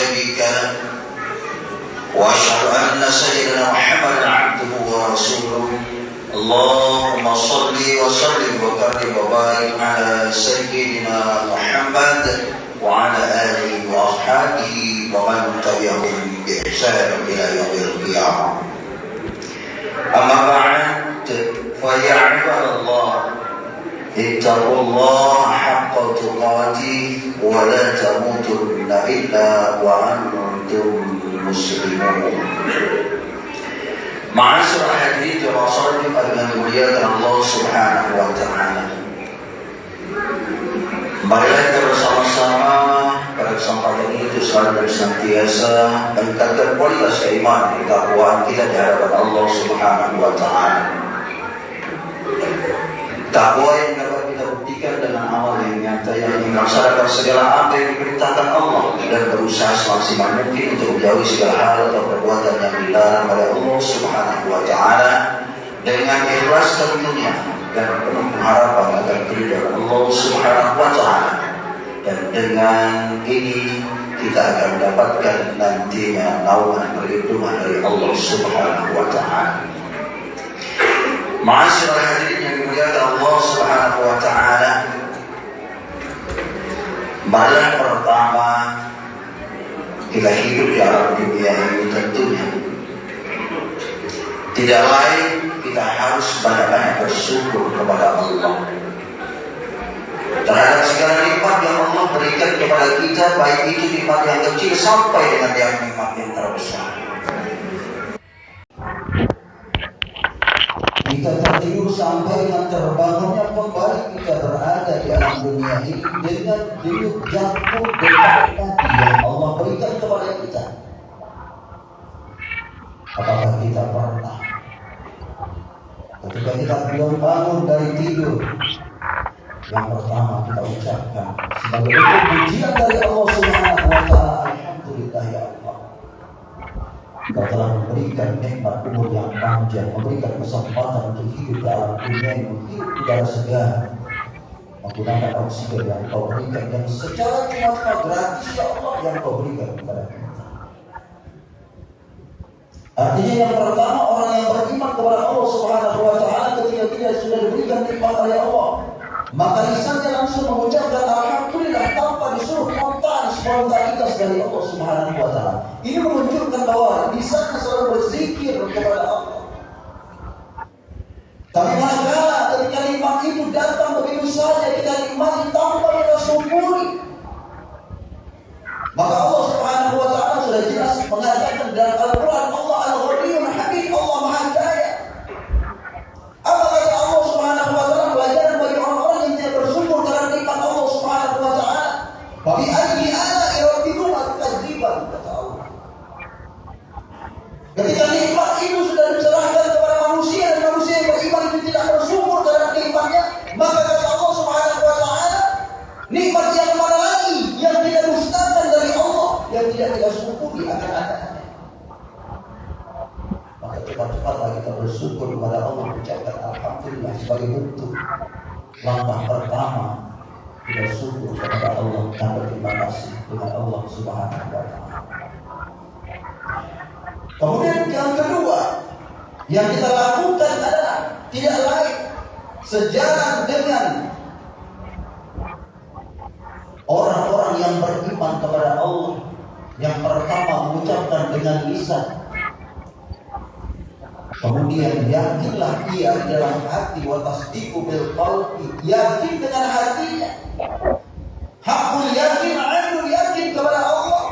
شريك له وأشهد أن سيدنا محمدا عبده ورسوله اللهم صل وسلم وكرم وبارك على سيدنا محمد وعلى آله وأصحابه ومن تبعهم بإحسان إلى يوم القيامة. أما بعد فيا عباد الله اتقوا الله حق تقاته ولا تموتن إلا وأنتم مسلمون. Ma'asyiral hadirin wa sallim dengan dimuliakan Allah Subhanahu wa taala. Marilah kita bersama-sama pada kesempatan ini selalu senantiasa meningkatkan kualitas keimanan dan ketakwaan kita di hadapan Allah Subhanahu wa taala. Takwa yang dapat kita buktikan dengan amal yang nyata yang melaksanakan segala apa yang diperintahkan Allah dan berusaha semaksimal mungkin untuk menjauhi segala hal atau perbuatan yang dilarang oleh Allah Subhanahu wa taala dengan ikhlas tentunya dan penuh pengharapan akan keridhaan Allah Subhanahu wa taala. Dan dengan ini kita akan mendapatkan nantinya naungan perlindungan dari Allah Subhanahu wa taala. Ma'asyiral hadirin yang dimuliakan Allah Subhanahu wa taala. Marilah pertama kita hidup di alam dunia ini tentunya tidak lain kita harus banyak-banyak bersyukur kepada Allah terhadap segala nikmat yang Allah berikan kepada kita, baik itu nikmat yang kecil sampai dengan yang nikmat yang terbesar. Kita tertidur sampai dengan terbangunnya kembali kita berada di alam dunia ini dengan denyut jantung detak yang Allah berikan kepada kita. Apakah kita pernah ketika kita belum bangun dari tidur, yang pertama kita ucapkan sebagai bentuk pujian dari Allah Subhanahu wa taala, alhamdulillah ya Allah, Kau telah memberikan nikmat umur yang panjang, memberikan kesempatan untuk hidup di alam dunia ini, hidup udara segar, menggunakan oksigen yang Kau berikan dan secara cuma gratis ya Allah yang Kau berikan kepada kita. Artinya yang pertama, orang yang beriman kepada Allah Subhanahu wa taala ketika dia sudah diberikan nikmat oleh Allah, maka lisannya langsung mengucapkan alhamdulillah tanpa disuruh spontanitas dari Allah Subhanahu wa taala. Ini menunjukkan bahwa lisannya selalu berzikir kepada Allah. Tapi manakala ketika nikmat itu datang begitu saja kita nikmati tanpa kita syukuri, maka Allah Subhanahu wa taala sudah jelas mengatakan dalam Al-Qur'an, Allah Al-Ghaniyyul Hamid, Allah Maha Kaya. Apa kata Allah Subhanahu wa taala? Pelajaran bagi orang-orang yang tidak bersyukur terhadap nikmat Allah Subhanahu wa taala. Bagi ayyi ala'i rabbikuma tukadziban, kata Allah. Ketika nikmat itu sudah diserahkan kepada manusia dan manusia yang beriman itu tidak bersyukur terhadap nikmatnya, maka kata Allah Subhanahu wa taala, nikmat yang mana lagi yang tidak dustakan dari Allah, yang tidak kita syukuri akan adanya. Maka cepat-cepatlah kita bersyukur kepada Allah, ucapkan alhamdulillah sebagai bentuk langkah pertama kita syukur kepada Allah dan berterima kasih dengan Allah Subhanahu wa taala. Kemudian yang kedua yang kita lakukan adalah tidak lain sejalan dengan orang-orang yang beriman kepada Allah. Yang pertama mengucapkan dengan lisan, kemudian yakinlah ia di dalam hati, wa tasdiqu bil qalbi, yakin dengan hatinya. Hakul yakin, ainul yakin kepada Allah,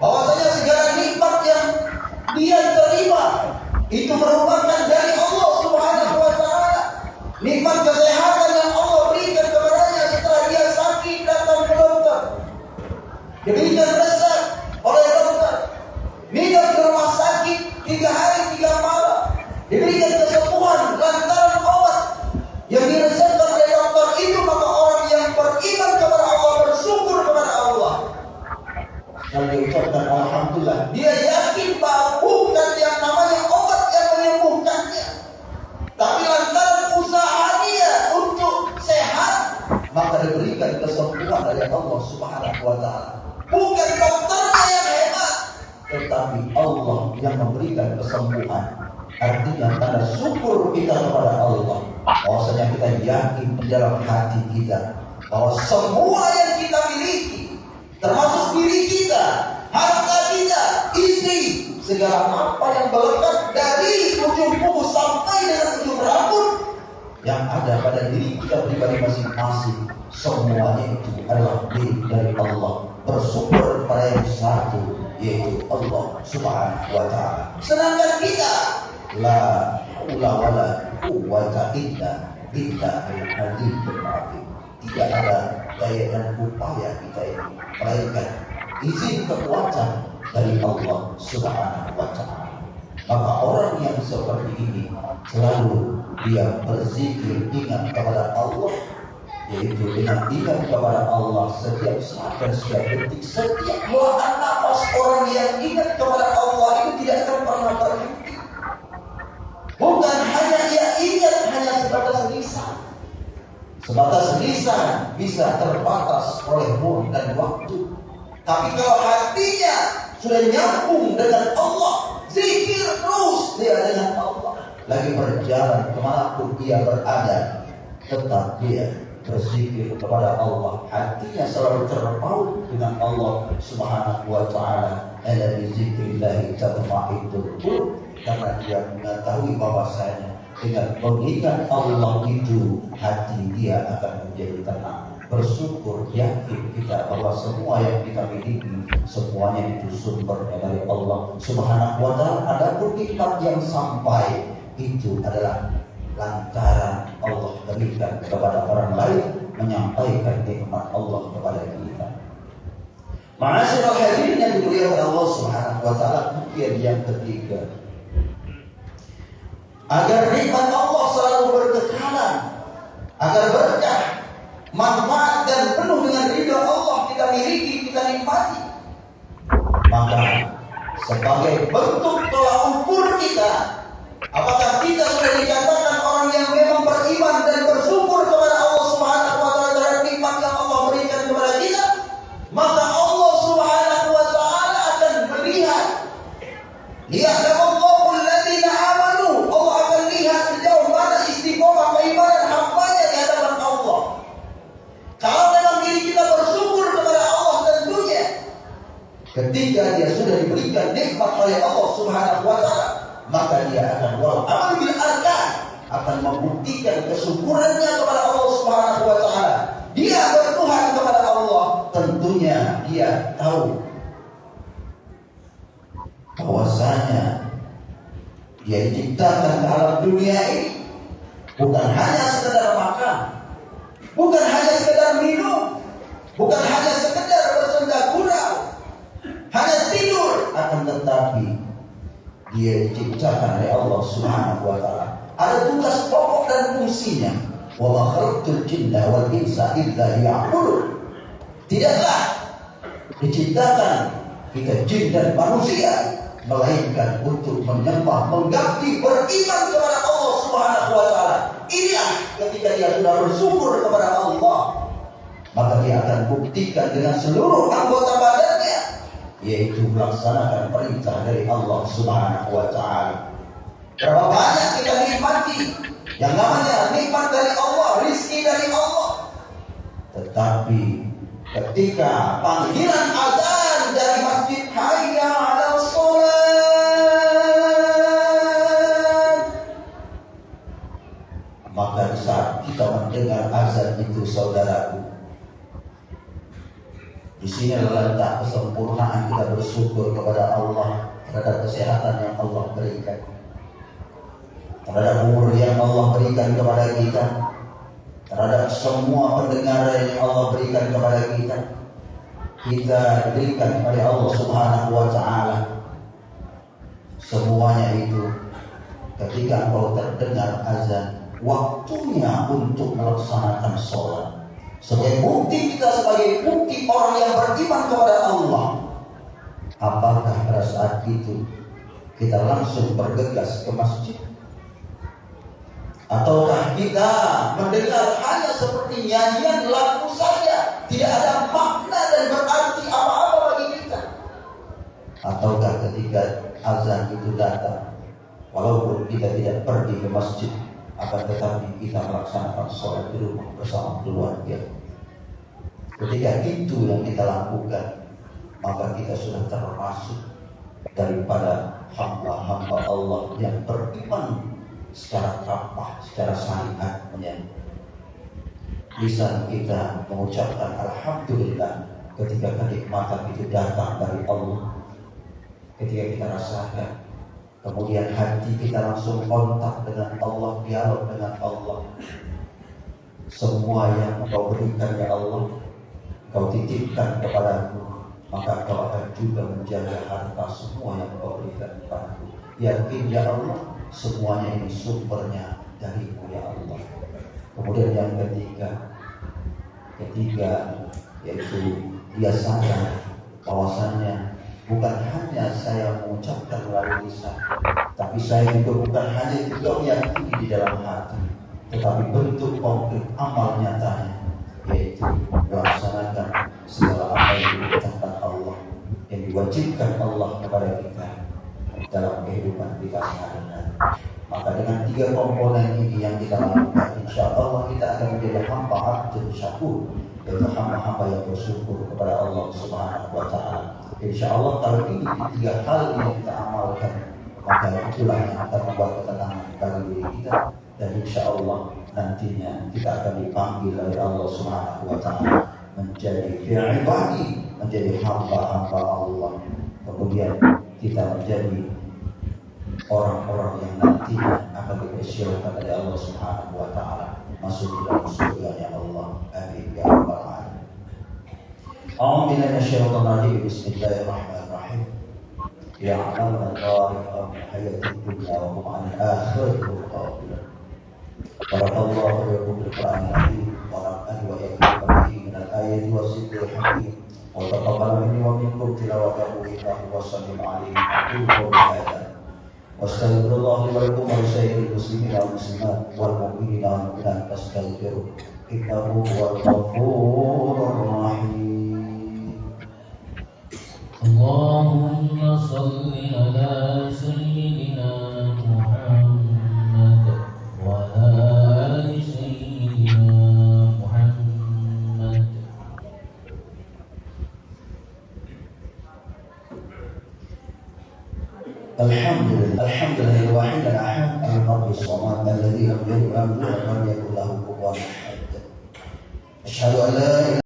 bahwasanya segala nikmat yang dia terima itu merupakan dari Allah Subhanahu wa taala. Nikmat kesehatan yang Allah berikan kepadanya setelah dia sakit datang ke dokter, diberikan resep oleh dokter, minum di rumah sakit 3 hari 3 malam, diberikan kesembuhan lantaran obat yang diresepkan oleh dokter itu, maka orang yang beriman kepada Allah bersyukur kepada Allah dan diucapkan alhamdulillah. Dia yakin bahwa bukan yang namanya obat yang menyembuhkannya, tapi lantaran usaha dia untuk sehat, maka diberikan kesembuhan dari Allah Subhanahu wa taala. Bukan dokternya tetapi Allah yang memberikan kesembuhan. Artinya tanda syukur kita kepada Allah, bahwasanya kita yakin di dalam hati kita bahwa semua yang kita miliki, termasuk diri kita, harta kita, istri, segala apa yang melekat dari ujung kuku sampai dengan ujung rambut yang ada pada diri kita pribadi masing-masing, semuanya itu adalah milik dari Allah. Bersyukur kepada yang satu, yaitu Allah Subhanahu wa Ta'ala. Sedangkan kita la haula wala quwwata illa billahil aliyyil azim. Tidak ada daya dan upaya kita ini, melainkan izin kekuatan dari Allah Subhanahu wa Ta'ala. Maka orang yang seperti ini selalu dia berzikir, ingat kepada Allah, yaitu dengan ingat kepada Allah setiap saat dan setiap detik, setiap helaan nafas. Orang yang ingat kepada Allah itu tidak akan pernah berhenti. Bukan hanya dia ingat hanya sebatas lisan. Sebatas lisan bisa terbatas oleh ruang dan waktu. Tapi kalau hatinya sudah nyambung dengan Allah, zikir terus dia dengan Allah, lagi berjalan kemanapun dia berada, tetap dia berzikir kepada Allah, hatinya selalu terpaut dengan Allah Subhanahu wa Ta'ala. Ala bi zikrillahi tatma'innul qulub, karena dia mengetahui bahwasanya dengan mengingat Allah itu hati dia akan menjadi tenang. Bersyukur, yakin kita bahwa semua yang kita miliki semuanya itu sumbernya dari Allah Subhanahu wa Ta'ala. Adapun nikmat yang sampai itu adalah lantaran Allah berikan kepada orang lain, menyampaikan nikmat Allah kepada kita. Ma'asyiral hadirin yang dimuliakan Allah Subhanahu wa Ta'ala, kemudian yang ketiga, agar nikmat Allah selalu berkekalan, agar berkah, manfaat dan penuh dengan ridha Allah kita miliki, kita nikmati, maka sebagai bentuk tolak ukur kita, apakah kita sudah dikatakan orang yang memang beriman dan bersyukur kepada Allah Subhanahu wa Ta'ala terhadap nikmat yang Allah berikan kepada kita, maka Allah Subhanahu wa Ta'ala akan melihat. Lihat Allahul ladzina amanu, Allah akan lihat sejauh mana istiqomah keimanan hambanya di hadapan Allah. Kalau memang diri kita bersyukur kepada Allah, tentunya ketika dia sudah diberikan nikmat oleh Allah Subhanahu wa Ta'ala, maka dia akan amal bil arkan, akan membuktikan kesyukurannya kepada Allah Subhanahu wa Ta'ala. Dia bertuhan kepada Allah, tentunya dia tahu bahwasanya dia diciptakan ke alam dunia ini bukan hanya sekedar makan, bukan hanya sekedar minum, bukan hanya sekedar bersenda gurau, hanya tidur, akan tetapi dia diciptakan oleh Allah Subhanahu wa Ta'ala. Ada tugas pokok dan fungsinya. Wa ma khalaqtul jinna wal insa illa liya'budun. Tidaklah diciptakan kita jin dan manusia melainkan untuk menyembah, mengabdi, beriman kepada Allah Subhanahu wa Ta'ala. Inilah ketika dia sudah bersyukur kepada Allah, maka dia akan buktikan dengan seluruh anggota badannya, yaitu melaksanakan perintah dari Allah Subhanahu wa Ta'ala. Berapa banyak kita nikmati yang namanya nikmat dari Allah, rizki dari Allah, tetapi ketika panggilan azan dari masjid, hayya 'alas shalah, maka di saat kita mendengar azan itu, saudaraku, di sini letak kesempurnaan kita bersyukur kepada Allah terhadap kesehatan yang Allah berikan, terhadap umur yang Allah berikan kepada kita, terhadap semua pendengaran yang Allah berikan kepada kita. Kita diberikan oleh Allah Subhanahu wa Ta'ala semuanya itu. Ketika engkau terdengar azan, waktunya untuk melaksanakan sholat. Sebagai bukti kita, sebagai bukti orang yang beriman kepada Allah. Apakah pada saat itu kita langsung bergegas ke masjid? Ataukah kita mendengar hanya seperti nyanyian lagu saja, tidak ada makna dan berarti apa-apa bagi kita? Ataukah ketika azan itu datang, walaupun kita tidak pergi ke masjid, akan tetapi kita melaksanakan sholat di rumah bersama keluarga. Ketika itu yang kita lakukan, maka kita sudah termasuk daripada hamba-hamba Allah yang beriman secara kapah, secara syariatnya. Lisan kita mengucapkan alhamdulillah ketika kenikmatan itu datang dari Allah, ketika kita rasakan. Kemudian hati kita langsung kontak dengan Allah, dialog dengan Allah. Semua yang Engkau berikan ya Allah, Engkau titipkan kepadaku, maka Engkau akan juga menjaga harta semua yang Engkau berikan kepadaku. Yakin ya Allah, semuanya ini sumbernya darimu ya Allah. Kemudian yang ketiga yaitu dia sadar bahwasannya bukan hanya saya mengucapkan melalui lisan, tapi saya juga bukan hanya juga meyakini di dalam hati, tetapi bentuk konkret amal nyatanya, yaitu melaksanakan segala apa yang diperintahkan Allah, yang diwajibkan Allah kepada kita dalam kehidupan kita sehari-hari. Maka dengan 3 komponen ini yang kita lakukan, insya Allah kita akan menjadi hamba abdul syakur, yaitu hamba-hamba yang bersyukur kepada Allah Subhanahu wa Ta'ala. Insya Allah kalau ini 3 hal yang kita amalkan, maka itulah yang akan membuat ketenangan bagi diri kita, dan insya Allah nantinya kita akan dipanggil oleh Allah Subhanahu wa Ta'ala menjadi fi'ibadi, menjadi hamba-hamba Allah. Kemudian kita menjadi orang-orang yang nantinya akan dipersilakan oleh Allah Subhanahu wa Ta'ala masuk ke dalam surga-Nya Allah. Amin ya rabbal alamin. A'udzu billahi minasyaitonir rajim. Bismillahirrahmanirrahim. Ya'lamu al-ghaib min hayatid dunya wa hum 'anil akhirati hum ghafilun. Barakallahu lakum bil Qur'anil azim wa nafa'ani wa iyyakum bihi min al-ayati was-sikril hakim. Wa taqabbal minni wa minkum tilawatahu innahu was-sami'ul 'alim. Aqulu qawli hadza wastaghfirullah li wa lakum wa lisairil muslimina wal muslimat wal mu'minina wal mu'minat fastaghfiruh innahu huwal ghafurur rahim. Allahumma shalli ala sayyidina Muhammad wa ali sayyidina Muhammad. Alhamdulillah wahid al-ahad al-rabb as-samad alladhi lam yalid wa lam yulad wa lam yakul lahu kufuwan ahad. Asyhadu an la